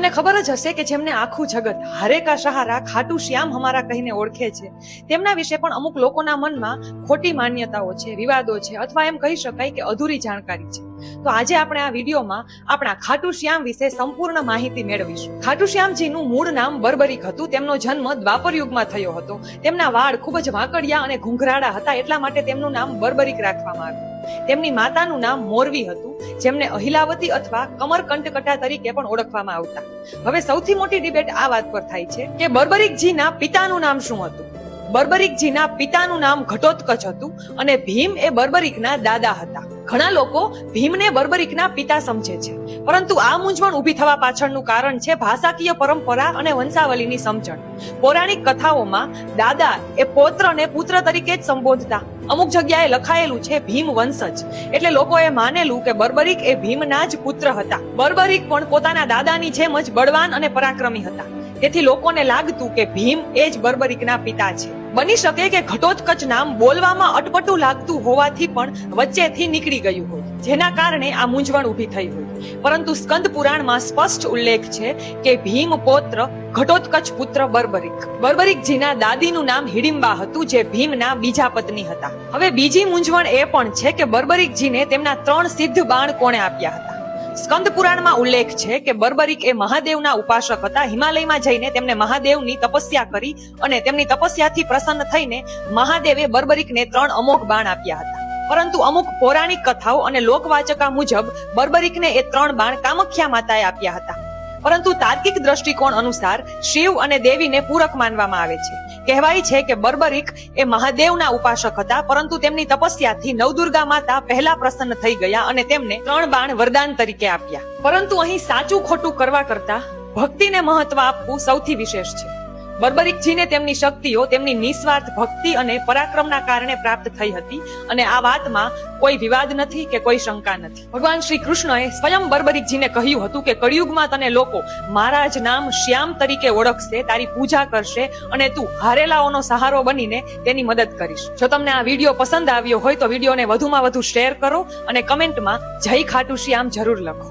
તમને ખબર જ હશે કે જેમને આખું જગત હારે કા સહારા ખાટુ શ્યામ હમારા કહીને ઓળખે છે, તેમના વિશે પણ અમુક લોકોના મનમાં ખોટી માન્યતાઓ છે, વિવાદો છે, અથવા એમ કહી શકાય કે અધૂરી જાણકારી છે. તો આજે આપણે આ વિડીયોમાં આપણા ખાટુ શ્યામ વિશે સંપૂર્ણ માહિતી મેળવીશું. ખાટુ શ્યામજીનું મૂળ નામ બર્બરીક હતું. તેમનો જન્મ દ્વાપર યુગમાં થયો હતો. તેમના વાળ ખૂબ જ વાંકડિયા અને ઘૂંઘરાળા હતા, એટલા માટે તેમનું નામ બર્બરીક રાખવામાં આવ્યું. તેમની માતાનું નામ મોરવી હતું, જેમને અહિલાવતી અથવા કમરકંટકટા તરીકે પણ ઓળખવામાં આવતા. હવે સૌથી મોટી ડિબેટ આ વાત પર થાય છે કે બર્બરીકજીના પિતાનું નામ શું હતું. બર્બરીકજીના પિતાનું નામ ઘટોત્કચ હતું અને ભીમ એ બર્બરીકના દાદા હતા. ઘણા લોકો ભીમને બર્બરીકના પિતા સમજે છે, પરંતુ આ મૂંઝવણ ઊભી થવા પાછળનું કારણ છે ભાષાકીય પરંપરા અને વંશાવલીની સમજણ. પૌરાણિક કથાઓમાં દાદા એ પૌત્રને પુત્ર તરીકે જ સંબોધતા. અમુક જગ્યાએ લખાયેલું છે ભીમ વંશજ, એટલે લોકોએ માનેલું કે બર્બરીક એ ભીમના જ પુત્ર હતા. બર્બરીક પણ પોતાના દાદાની જેમ જ બળવાન અને પરાક્રમી હતા, તેથી લોકોને લાગતું કે ભીમ એ જ બર્બરીકના પિતા છે. બની શકે કે ઘટોત્કચ નામ બોલવામાં અટપટું લાગતું હોવાથી પણ વચ્ચેથી નીકળી ગયું હોય, જેના કારણે આ મૂંઝવણ ઊભી થઈ હોય. પરંતુ સ્કંદ પુરાણમાં સ્પષ્ટ ઉલ્લેખ છે કે ભીમ પૌત્ર ઘટોત્કચ પુત્ર બર્બરીક. બર્બરીકજીના દાદીનું નામ હિડિંબા હતું, જે ભીમના બીજા પત્ની હતા. હવે બીજી મૂંઝવણ એ પણ છે કે બર્બરીકજીને તેમના 3 સિદ્ધ બાણ કોણે આપ્યા હતા. સ્કંદ પુરાણમાં ઉલ્લેખ છે કે બર્બરીક એ મહાદેવના ઉપાસક હતા. હિમાલયમાં જઈને તેમને મહાદેવની તપસ્યા કરી અને તેમની તપસ્યાથી પ્રસન્ન થઈને મહાદેવે બર્બરીકને 3 અમોઘ બાણ આપ્યા હતા. પરંતુ અમુક પૌરાણિક કથાઓ અને લોકવાચકા મુજબ બર્બરીકને એ 3 બાણ કામખ્યા માતાએ આપ્યા હતા. પરંતુ તાર્કિક દ્રષ્ટિકોણ અનુસાર શિવ અને દેવીને પૂરક માનવામાં આવે છે. કહેવાય છે કે બર્બરીક એ મહાદેવના ઉપાસક હતા, પરંતુ તેમની તપસ્યાથી નવદુર્ગા માતા પહેલા પ્રસન્ન થઈ ગયા અને તેમને 3 બાણ વરદાન તરીકે આપ્યા. પરંતુ અહીં સાચું ખોટું કરવા કરતા ભક્તિને મહત્વ આપવું સૌથી વિશેષ છે. બર્બરીકજીને તેમની શક્તિઓ તેમની નિસ્વાર્થ ભક્તિ અને પરાક્રમના કારણે પ્રાપ્ત થઈ હતી, અને આ વાતમાં કોઈ વિવાદ નથી કે કોઈ શંકા નથી. ભગવાન શ્રી કૃષ્ણએ સ્વયં બર્બરીકજીને કહ્યું હતું કે કળિયુગમાં તને લોકો મારા જ નામ શ્યામ તરીકે ઓળખશે, તારી પૂજા કરશે અને તું હારેલાઓનો સહારો બનીને તેની મદદ કરીશ. જો તમને આ વિડીયો પસંદ આવ્યો હોય તો વિડીયોને વધુમાં વધુ શેર કરો અને કમેન્ટમાં જય ખાટુ શ્યામ જરૂર લખો.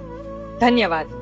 ધન્યવાદ.